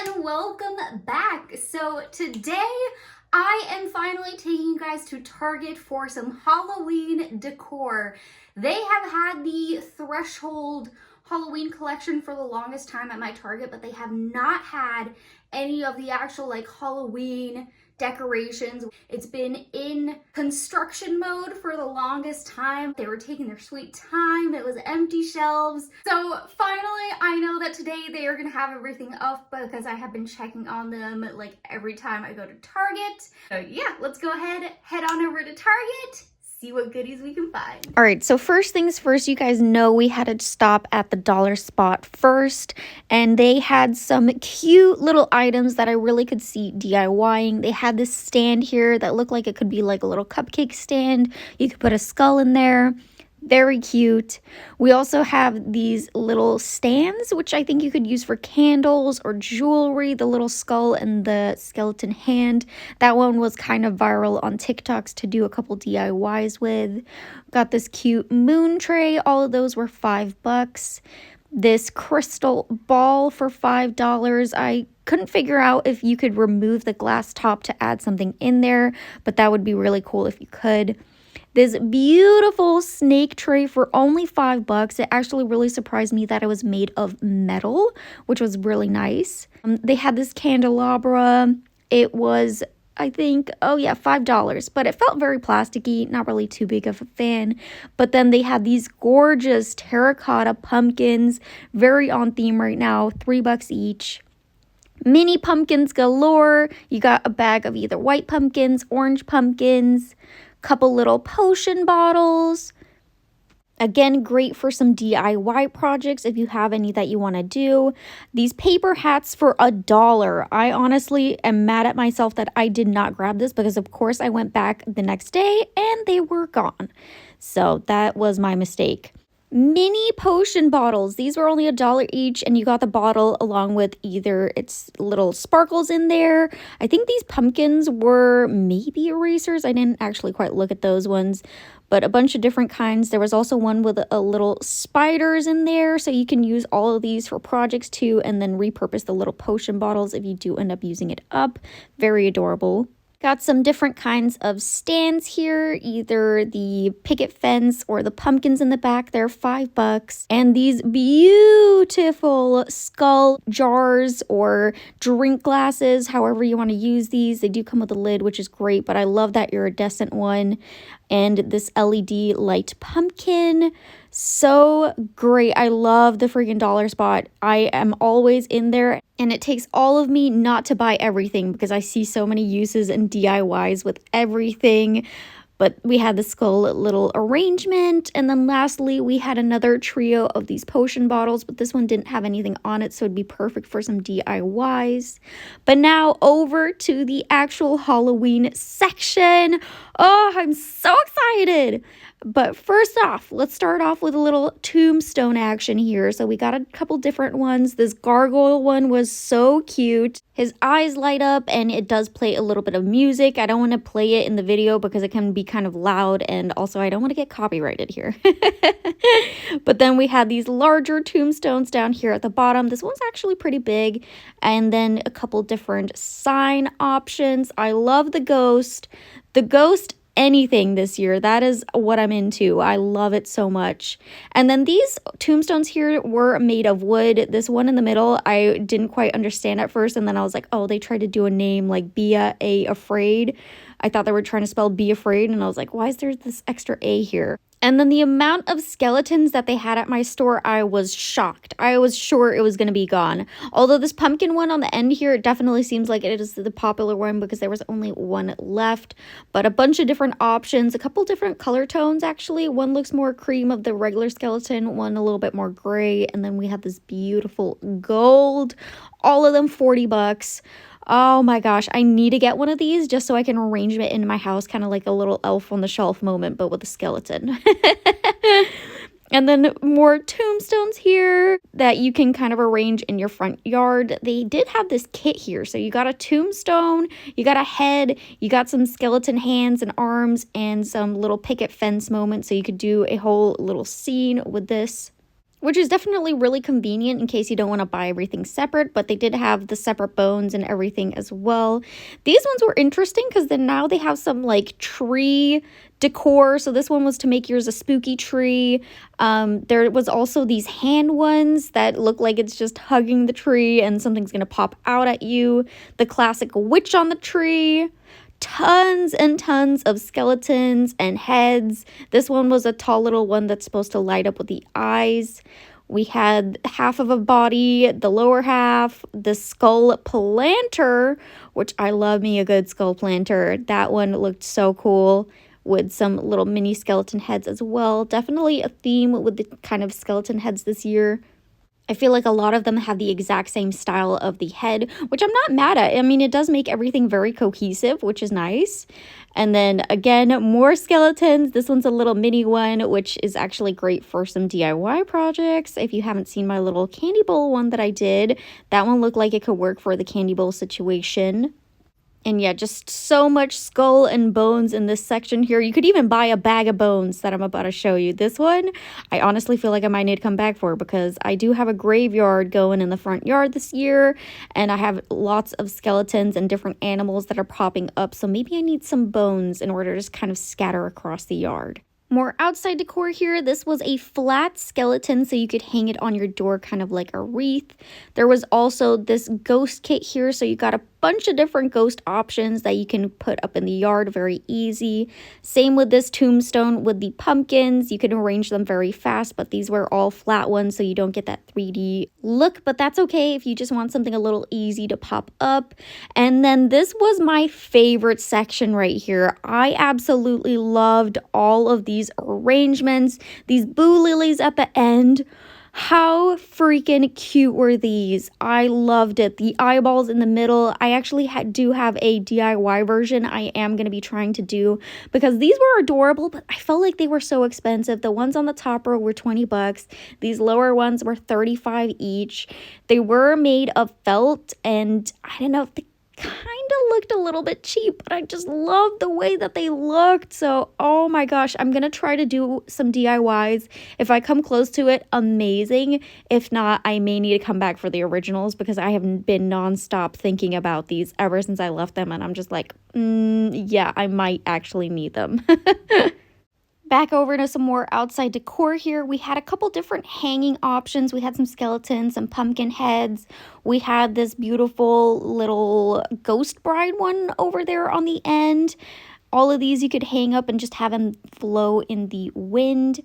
and welcome back. So today I am finally taking you guys to Target for some Halloween decor. They have had the Threshold Halloween collection for the longest time at my Target, but they have not had any of the actual like Halloween decorations. It's been in construction mode for the longest time. They were taking their sweet time. It was empty shelves. So finally, I know that today they are gonna have everything up because I have been checking on them like every time I go to Target. So yeah, let's go ahead, head on over to Target, see what goodies we can find. All right, so first things first, you guys know we had to stop at the dollar spot first, and they had some cute little items that I really could see DIYing. They had this stand here that looked like it could be like a little cupcake stand. You could put a skull in there. Very cute. We also have these little stands, which I think you could use for candles or jewelry. The little skull and the skeleton hand. That one was kind of viral on TikToks to do a couple DIYs with. Got this cute moon tray. All of those were $5. This crystal ball for $5. I couldn't figure out if you could remove the glass top to add something in there, but that would be really cool if you could. This beautiful snake tray for only $5. It actually really surprised me that it was made of metal, which was really nice. They had this candelabra. It was, I think, $5, but it felt very plasticky, not really too big of a fan. But then they had these gorgeous terracotta pumpkins, very on theme right now, $3 each. Mini pumpkins galore. You got a bag of either white pumpkins, orange pumpkins, couple little potion bottles. Again, great for some DIY projects if you have any that you want to do. These paper hats for $1. I honestly am mad at myself that I did not grab this because of course I went back the next day and they were gone. So that was my mistake. Mini potion bottles. These were only $1 each, and you got the bottle along with either its little sparkles in there. I think these pumpkins were maybe erasers. I didn't actually quite look at those ones, but a bunch of different kinds. There was also one with a little spiders in there, so you can use all of these for projects too, and then repurpose the little potion bottles if you do end up using it up. Very adorable. Got some different kinds of stands here, either the picket fence or the pumpkins in the back. They're $5. And these beautiful skull jars or drink glasses, however you want to use these. They do come with a lid, which is great, but I love that iridescent one. And this LED light pumpkin. So great. I love the freaking dollar spot. I am always in there, and it takes all of me not to buy everything because I see so many uses and DIYs with everything. But we had the skull little arrangement, and then lastly we had another trio of these potion bottles, but this one didn't have anything on it, so it'd be perfect for some DIYs. But now over to the actual Halloween section. Oh, I'm so excited! But first off, let's start off with a little tombstone action here. So we got a couple different ones. This gargoyle one was so cute. His eyes light up and it does play a little bit of music. I don't want to play it in the video because it can be kind of loud, and also I don't want to get copyrighted here. But then we had these larger tombstones down here at the bottom. This one's actually pretty big. And then a couple different sign options. I love the ghost. The ghost anything this year. That is what I'm into. I love it so much. And then these tombstones here were made of wood. This one in the middle, I didn't quite understand at first. And then I was like, oh, they tried to do a name like Bia A Afraid. I thought they were trying to spell Be Afraid. And I was like, why is there this extra A here? And then the amount of skeletons that they had at my store, I was shocked. I was sure it was going to be gone. Although this pumpkin one on the end here, it definitely seems like it is the popular one because there was only one left. But a bunch of different options, a couple different color tones actually. One looks more cream of the regular skeleton, one a little bit more gray. And then we have this beautiful gold. All of them $40. Oh my gosh, I need to get one of these just so I can arrange it in my house, kind of like a little elf on the shelf moment, but with a skeleton. And then more tombstones here that you can kind of arrange in your front yard. They did have this kit here. So you got a tombstone, you got a head, you got some skeleton hands and arms, and some little picket fence moments. So you could do a whole little scene with this. which is definitely really convenient in case you don't want to buy everything separate, but they did have the separate bones and everything as well. These ones were interesting because then now they have some like tree decor. So this one was to make yours a spooky tree. There was also these hand ones that look like it's just hugging the tree and something's going to pop out at you. The classic witch on the tree. Tons and tons of skeletons and heads. This one was a tall little one that's supposed to light up with the eyes. We had half of a body, the lower half, the skull planter, which I love me a good skull planter. That one looked so cool with some little mini skeleton heads as well. Definitely a theme with the kind of skeleton heads this year. I feel like a lot of them have the exact same style of the head, which I'm not mad at. I mean, it does make everything very cohesive, which is nice. And then again, more skeletons. This one's a little mini one, which is actually great for some DIY projects. If you haven't seen my little candy bowl one that I did, that one looked like it could work for the candy bowl situation. And yeah, just so much skull and bones in this section here. You could even buy a bag of bones that I'm about to show you. This one, I honestly feel like I might need to come back for because I do have a graveyard going in the front yard this year. And I have lots of skeletons and different animals that are popping up. So maybe I need some bones in order to just kind of scatter across the yard. More outside decor here. This was a flat skeleton, so you could hang it on your door kind of like a wreath. There was also this ghost kit here, so you got a bunch of different ghost options that you can put up in the yard very easy. Same with this tombstone with the pumpkins. You can arrange them very fast, but these were all flat ones, so you don't get that 3D look, but that's okay if you just want something a little easy to pop up. And then this was my favorite section right here. I absolutely loved all of these arrangements, these boo lilies at the end. How freaking cute were these? I loved it. The eyeballs in the middle. I actually do have a DIY version I am going to be trying to do because these were adorable, but I felt like they were so expensive. The ones on the top row were 20 bucks. These lower ones were 35 each. They were made of felt, and I don't know, they kind of looked a little bit cheap, but I just loved the way that they looked. So, oh my gosh, I'm going to try to do some DIYs. If I come close to it, amazing. If not, I may need to come back for the originals because I have been nonstop thinking about these ever since I left them. And I'm just like, yeah, I might actually need them. Back over to some more outside decor here. We had a couple different hanging options. We had some skeletons, some pumpkin heads. We had this beautiful little ghost bride one over there on the end. All of these you could hang up and just have them flow in the wind.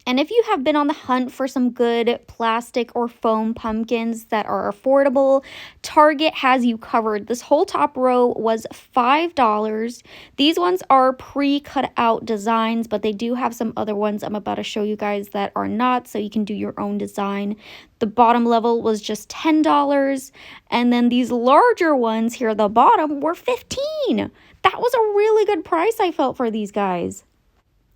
And if you have been on the hunt for some good plastic or foam pumpkins that are affordable, Target has you covered. This whole top row was $5. These ones are pre-cut out designs, but they do have some other ones I'm about to show you guys that are not, so you can do your own design. The bottom level was just $10, and then these larger ones here at the bottom were $15. That was a really good price I felt for these guys.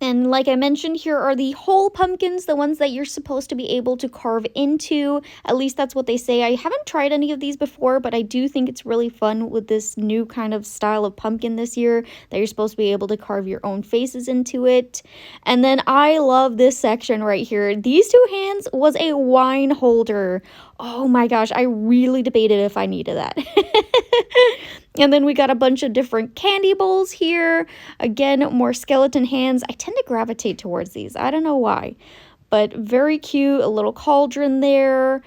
And like I mentioned, here are the whole pumpkins, the ones that you're supposed to be able to carve into. At least that's what they say. I haven't tried any of these before, but I do think it's really fun with this new kind of style of pumpkin this year that you're supposed to be able to carve your own faces into it. And then I love this section right here. These two hands was a wine holder. Oh my gosh, I really debated if I needed that. And then we got a bunch of different candy bowls here. Again, more skeleton hands. I tend to gravitate towards these. I don't know why. But very cute. A little cauldron there.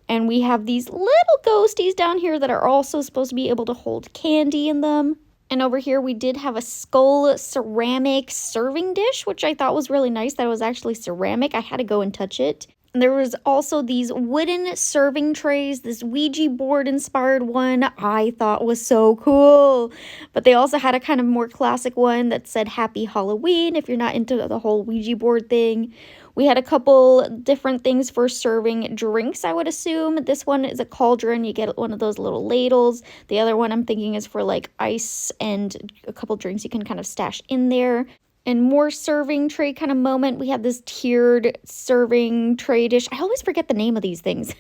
And we have these little ghosties down here that are also supposed to be able to hold candy in them. And over here we did have a skull ceramic serving dish, which I thought was really nice that it was actually ceramic. I had to go and touch it. There was also these wooden serving trays, this Ouija board inspired one I thought was so cool. But they also had a kind of more classic one that said Happy Halloween if you're not into the whole Ouija board thing. We had a couple different things for serving drinks, I would assume. This one is a cauldron. You get one of those little ladles. The other one I'm thinking is for like ice and a couple drinks you can kind of stash in there. And more serving tray kind of moment. We have this tiered serving tray dish. I always forget the name of these things.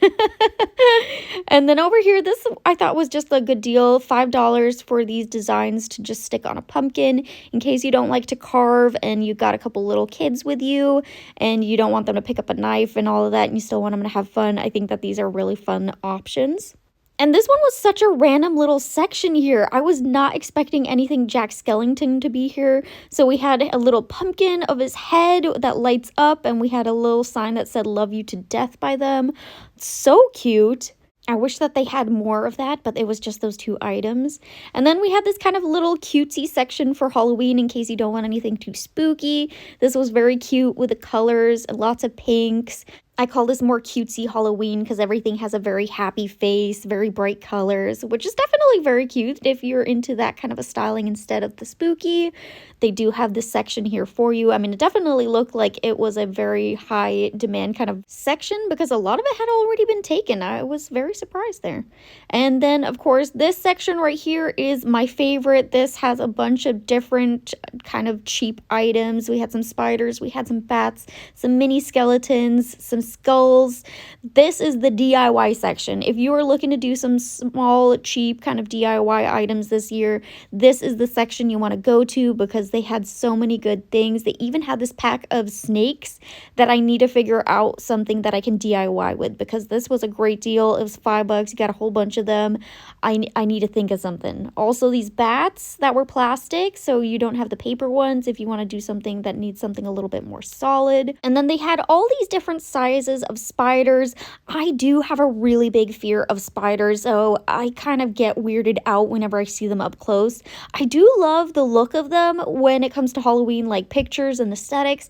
And then over here, this I thought was just a good deal. $5 for these designs to just stick on a pumpkin in case you don't like to carve and you got a couple little kids with you and you don't want them to pick up a knife and all of that and you still want them to have fun. I think that these are really fun options. And this one was such a random little section here. I was not expecting anything Jack Skellington to be here. So we had a little pumpkin of his head that lights up, and we had a little sign that said "Love You to Death" by them. So cute. I wish that they had more of that, but it was just those 2 items. And then we had this kind of little cutesy section for Halloween in case you don't want anything too spooky. This was very cute with the colors, lots of pinks. I call this more cutesy Halloween because everything has a very happy face, very bright colors, which is definitely very cute if you're into that kind of a styling instead of the spooky. They do have this section here for you. I mean, it definitely looked like it was a very high demand kind of section because a lot of it had already been taken. I was very surprised there. And then, of course, this section right here is my favorite. This has a bunch of different kind of cheap items. We had some spiders, we had some bats, some mini skeletons, some skulls. This is the DIY section. If you are looking to do some small, cheap kind of DIY items this year, this is the section you want to go to because they had so many good things. They even had this pack of snakes that I need to figure out something that I can DIY with because this was a great deal. It was $5. You got a whole bunch of them. I need to think of something. Also, these bats that were plastic, so you don't have the paper ones if you want to do something that needs something a little bit more solid. And then they had all these different sizes of spiders. I do have a really big fear of spiders, so I kind of get weirded out whenever I see them up close. I do love the look of them when it comes to Halloween, like pictures and aesthetics.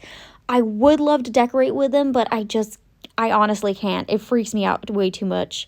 I would love to decorate with them, but I honestly can't. It freaks me out way too much.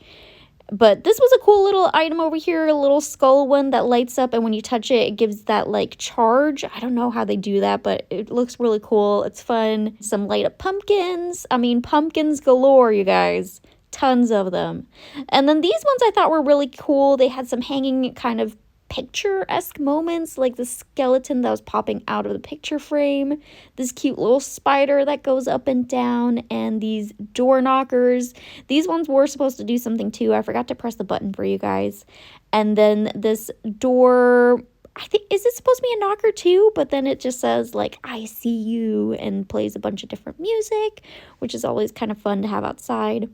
But this was a cool little item over here, a little skull one that lights up, and when you touch it, it gives that, like, charge. I don't know how they do that, but it looks really cool. It's fun. Some light up pumpkins. I mean, pumpkins galore, you guys. Tons of them. And then these ones I thought were really cool. They had some hanging kind of picture-esque moments, like the skeleton that was popping out of the picture frame, this cute little spider that goes up and down, and these door knockers. These ones were supposed to do something too. I forgot to press the button for you guys. And then this door, I think, is it supposed to be a knocker too? But then it just says like, "I see you," and plays a bunch of different music, which is always kind of fun to have outside.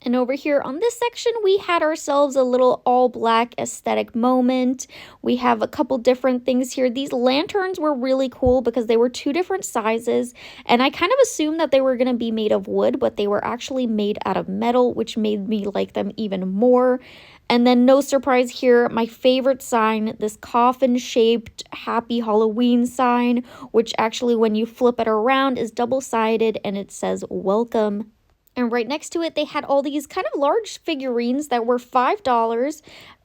And over here on this section, we had ourselves a little all black aesthetic moment. We have a couple different things here. These lanterns were really cool because they were 2 different sizes. And I kind of assumed that they were going to be made of wood, but they were actually made out of metal, which made me like them even more. And then no surprise here, my favorite sign, this coffin-shaped Happy Halloween sign, which actually when you flip it around is double-sided and it says "Welcome." And right next to it, they had all these kind of large figurines that were $5,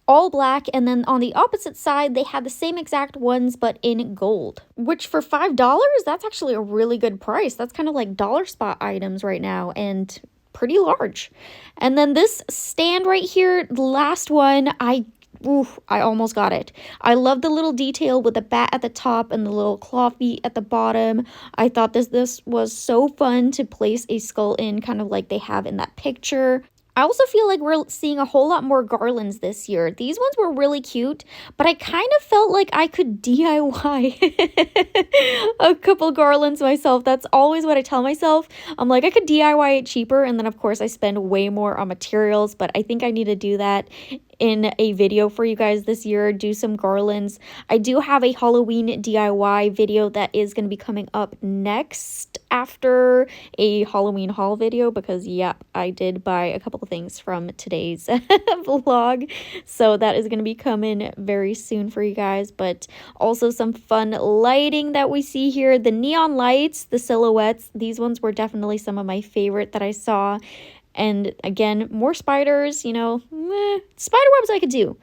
all black. And then on the opposite side, they had the same exact ones, but in gold. Which for $5, that's actually a really good price. That's kind of like dollar spot items right now and pretty large. And then this stand right here, the last one, I almost got it. I love the little detail with the bat at the top and the little claw feet at the bottom. I thought this was so fun to place a skull in, kind of like they have in that picture. I also feel like we're seeing a whole lot more garlands this year. These ones were really cute, but I kind of felt like I could DIY a couple garlands myself. That's always what I tell myself. I'm like, I could DIY it cheaper, and then of course I spend way more on materials, but I think I need to do that in a video for you guys this year, do some garlands. I do have a Halloween DIY video that is going to be coming up next after a Halloween haul video because yeah, I did buy a couple of things from today's vlog, so that is going to be coming very soon for you guys. But also some fun lighting that we see here, the neon lights, the silhouettes. These ones were definitely some of my favorite that I saw. And again, more spiders, you know, spider webs I could do.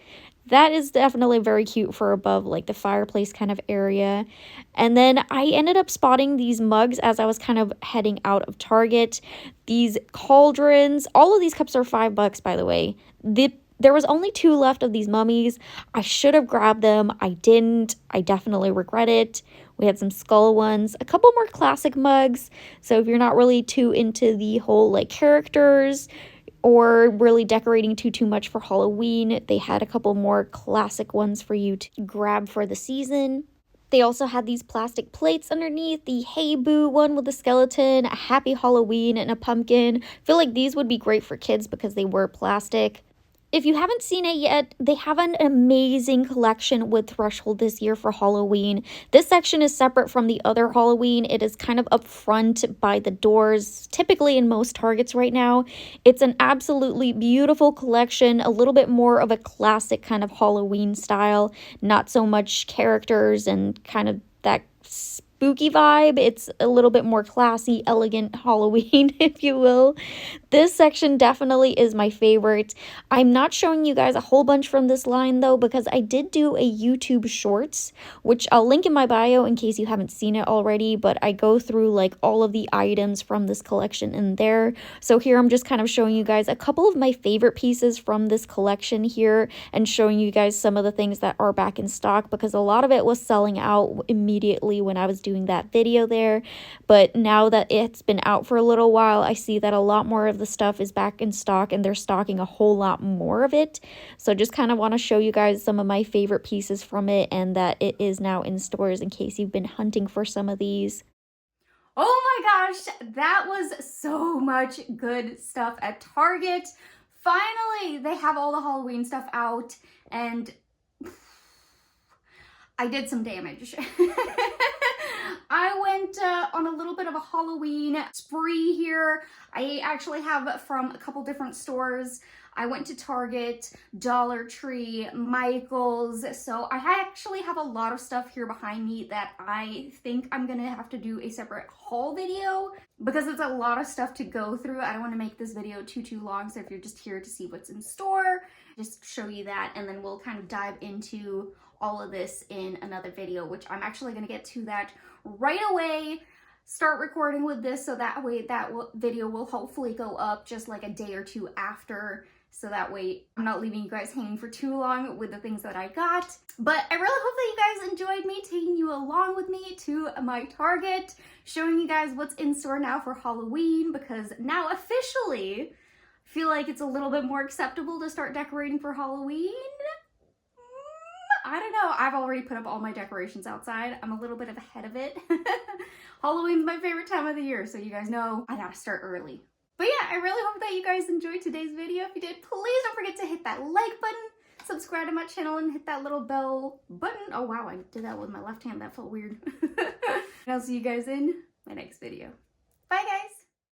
That is definitely very cute for above like the fireplace kind of area. And then I ended up spotting these mugs as I was kind of heading out of Target. These cauldrons, all of these cups are $5 by the way. There was only 2 left of these mummies. I should have grabbed them. I didn't. I definitely regret it. We had some skull ones, a couple more classic mugs. So if you're not really too into the whole like characters or really decorating too much for Halloween, they had a couple more classic ones for you to grab for the season. They also had these plastic plates underneath, the Hey Boo one with a skeleton, a Happy Halloween, and a pumpkin. I feel like these would be great for kids because they were plastic. If you haven't seen it yet, they have an amazing collection with Threshold this year for Halloween. This section is separate from the other Halloween. It is kind of up front by the doors, typically in most Targets right now. It's an absolutely beautiful collection, a little bit more of a classic kind of Halloween style, not so much characters and kind of that spooky vibe. It's a little bit more classy, elegant Halloween, if you will. This section definitely is my favorite. I'm not showing you guys a whole bunch from this line though, because I did do a YouTube shorts, which I'll link in my bio in case you haven't seen it already, but I go through like all of the items from this collection in there. So here I'm just kind of showing you guys a couple of my favorite pieces from this collection here and showing you guys some of the things that are back in stock, because a lot of it was selling out immediately when I was doing that video there. But now that it's been out for a little while, I see that a lot more of the stuff is back in stock and they're stocking a whole lot more of it. So just kind of want to show you guys some of my favorite pieces from it and that it is now in stores in case you've been hunting for some of these. Oh my gosh, that was so much good stuff at Target. Finally, they have all the Halloween stuff out and I did some damage. I went on a little bit of a Halloween spree here. I actually have from a couple different stores. I went to Target, Dollar Tree, Michael's. So I actually have a lot of stuff here behind me that I think I'm gonna have to do a separate haul video because it's a lot of stuff to go through. I don't want to make this video too long. So if you're just here to see what's in store, just show you that, and then we'll kind of dive into all of this in another video, which I'm actually going to get to that right away. Start recording with this so that way that video will hopefully go up just like a day or two after, so that way I'm not leaving you guys hanging for too long with the things that I got. But I really hope that you guys enjoyed me taking you along with me to my Target, showing you guys what's in store now for Halloween, because now officially I feel like it's a little bit more acceptable to start decorating for Halloween. I don't know. I've already put up all my decorations outside. I'm a little bit ahead of it. Halloween's my favorite time of the year, so you guys know I gotta start early. But yeah, I really hope that you guys enjoyed today's video. If you did, please don't forget to hit that like button, subscribe to my channel, and hit that little bell button. Oh wow, I did that with my left hand. That felt weird. And I'll see you guys in my next video. Bye guys!